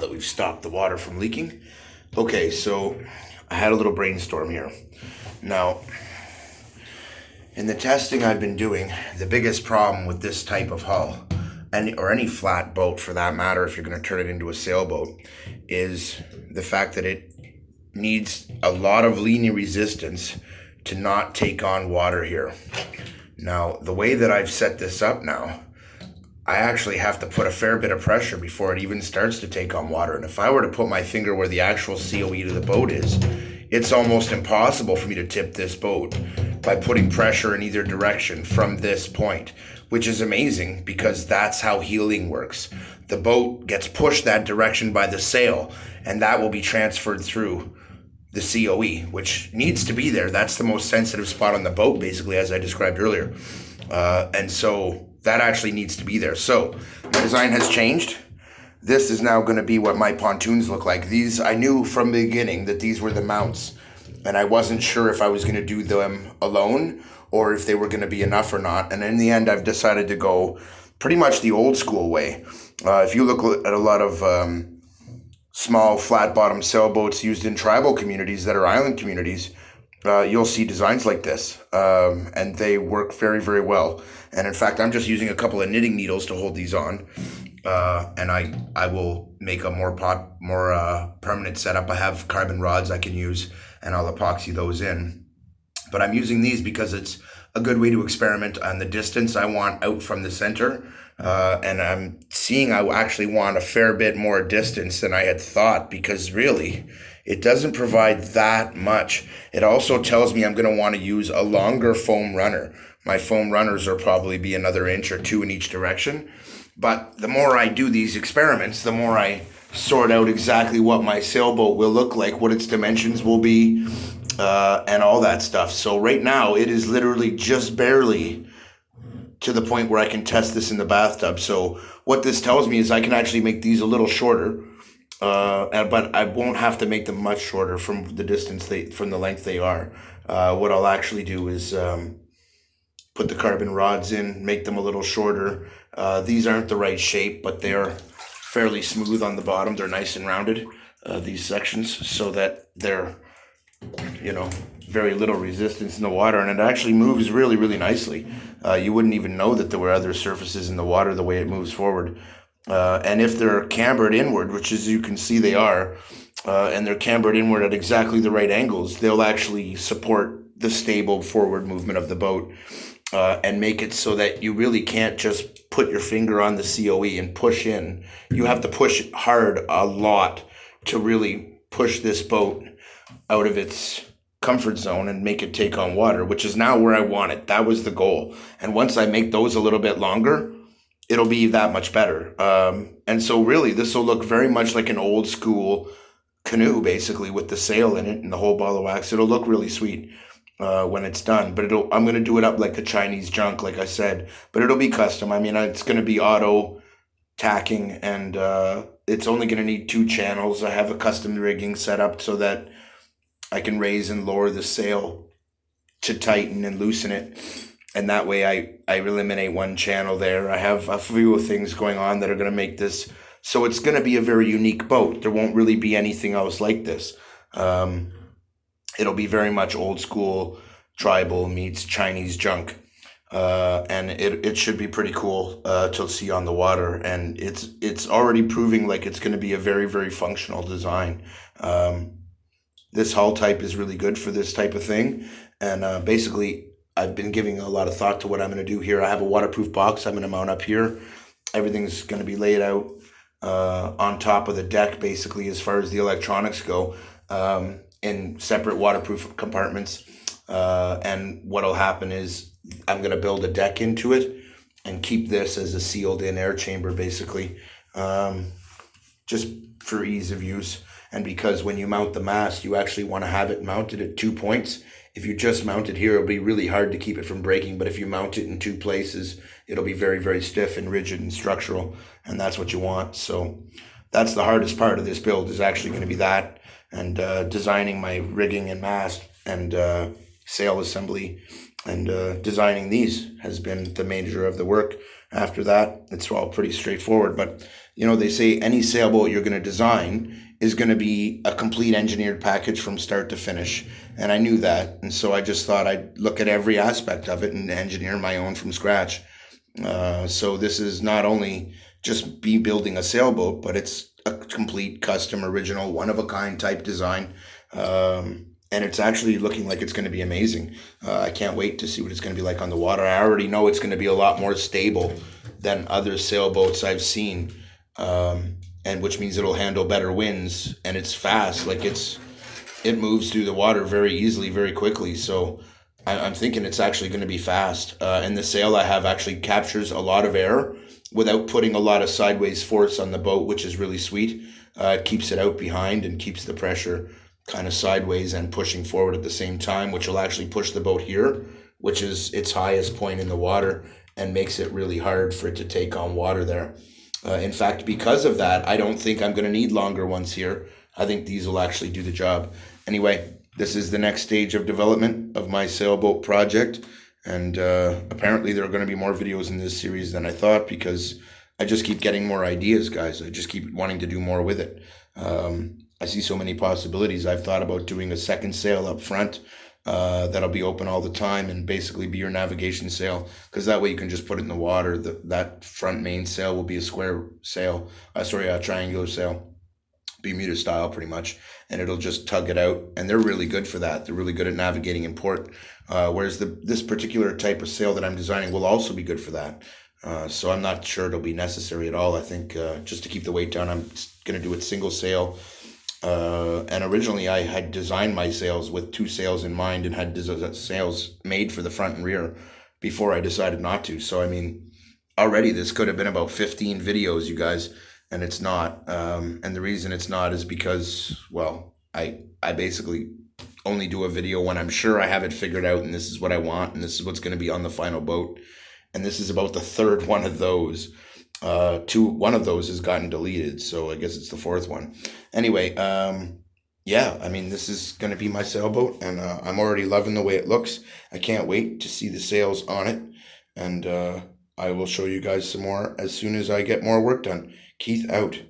that we've stopped the water from leaking. Okay, so I had a little brainstorm here. Now, in the testing I've been doing, the biggest problem with this type of hull, or any flat boat for that matter, if you're going to turn it into a sailboat, is the fact that it needs a lot of linear resistance to not take on water here. Now, the way that I've set this up now, I actually have to put a fair bit of pressure before it even starts to take on water. And if I were to put my finger where the actual COE to the boat is, it's almost impossible for me to tip this boat by putting pressure in either direction from this point, which is amazing because that's how heeling works. The boat gets pushed that direction by the sail, and that will be transferred through the COE, which needs to be there. That's the most sensitive spot on the boat, basically, as I described earlier. And so that actually needs to be there. So my design has changed. This is now going to be what my pontoons look like. These, I knew from the beginning that these were the mounts, and I wasn't sure if I was going to do them alone or if they were going to be enough or not. And in the end, I've decided to go pretty much the old school way. If you look at a lot of small flat bottom sailboats used in tribal communities that are island communities, you'll see designs like this, and they work very, very well. And in fact, I'm just using a couple of knitting needles to hold these on, and I will make a more permanent setup. I have carbon rods I can use, and I'll epoxy those in. But I'm using these because it's a good way to experiment on the distance I want out from the center. And I'm seeing I actually want a fair bit more distance than I had thought, because really, it doesn't provide that much. It also tells me I'm going to want to use a longer foam runner. My foam runners will probably be another inch or two in each direction. But the more I do these experiments, the more I sort out exactly what my sailboat will look like, what its dimensions will be, and all that stuff. So right now, it is literally just barely to the point where I can test this in the bathtub. So what this tells me is I can actually make these a little shorter, but I won't have to make them much shorter from the distance from the length they are. What I'll actually do is put the carbon rods in, make them a little shorter. These aren't the right shape, but they're fairly smooth on the bottom. They're nice and rounded, these sections, so that they're, very little resistance in the water, and it actually moves really, really nicely. You wouldn't even know that there were other surfaces in the water the way it moves forward. And if they're cambered inward, which as you can see they are, and they're cambered inward at exactly the right angles, they'll actually support the stable forward movement of the boat, and make it so that you really can't just put your finger on the COE and push in. You have to push hard a lot to really push this boat out of its comfort zone and make it take on water, which is now where I want it. That was the goal. And once I make those a little bit longer, it'll be that much better. And so really, this will look very much like an old school canoe, basically, with the sail in it and the whole ball of wax. It'll look really sweet when it's done. But I'm going to do it up like a Chinese junk, like I said. But it'll be custom. I mean, it's going to be auto tacking, and it's only going to need 2 channels. I have a custom rigging set up so that I can raise and lower the sail to tighten and loosen it. And that way I eliminate 1 channel there. I have a few things going on that are going to make this. So it's going to be a very unique boat. There won't really be anything else like this. It'll be very much old school tribal meets Chinese junk. And it should be pretty cool to see on the water. And it's already proving like it's going to be a very, very functional design. This hull type is really good for this type of thing. And basically, I've been giving a lot of thought to what I'm going to do here. I have a waterproof box I'm going to mount up here. Everything's going to be laid out on top of the deck, basically, as far as the electronics go, in separate waterproof compartments. And what'll happen is I'm going to build a deck into it and keep this as a sealed-in air chamber, basically, just for ease of use. And because when you mount the mast, you actually want to have it mounted at 2 points. If you just mount it here, it'll be really hard to keep it from breaking. But if you mount it in 2 places, it'll be very, very stiff and rigid and structural. And that's what you want. So that's the hardest part of this build, is actually going to be that. And designing my rigging and mast and sail assembly And designing these has been the major of the work. After that, it's all pretty straightforward. But they say any sailboat you're going to design is going to be a complete engineered package from start to finish. And I knew that, and so I just thought I'd look at every aspect of it and engineer my own from scratch. So this is not only just be building a sailboat, but it's a complete custom, original, one of a kind type design. And it's actually looking like it's going to be amazing. I can't wait to see what it's going to be like on the water. I already know it's going to be a lot more stable than other sailboats I've seen, and which means it'll handle better winds, and it's fast. Like it moves through the water very easily, very quickly. So I'm thinking it's actually going to be fast. And the sail I have actually captures a lot of air without putting a lot of sideways force on the boat, which is really sweet. It keeps it out behind and keeps the pressure kind of sideways and pushing forward at the same time, which will actually push the boat here, which is its highest point in the water, and makes it really hard for it to take on water there. In fact, because of that, I don't think I'm going to need longer ones here. I think these will actually do the job. Anyway, this is the next stage of development of my sailboat project. And apparently there are going to be more videos in this series than I thought, because I just keep getting more ideas, guys. I just keep wanting to do more with it. I see so many possibilities. I've thought about doing a second sail up front that'll be open all the time and basically be your navigation sail, because that way you can just put it in the water. That front main sail will be a square sail, a triangular sail, Bermuda style pretty much, and it'll just tug it out. And they're really good for that. They're really good at navigating in port. Whereas this particular type of sail that I'm designing will also be good for that. So I'm not sure it'll be necessary at all. I think just to keep the weight down, I'm going to do it single sail. And originally I had designed my sails with two sails in mind and had sails made for the front and rear before I decided not to. So, I mean, already this could have been about 15 videos, you guys, and it's not. And the reason it's not is because, well, I basically only do a video when I'm sure I have it figured out and this is what I want and this is what's going to be on the final boat. And this is about the third one of those. One of those has gotten deleted, so I guess it's the fourth one. Anyway, yeah, I mean, this is going to be my sailboat, and I'm already loving the way it looks. I can't wait to see the sails on it, and I will show you guys some more as soon as I get more work done. Keith out.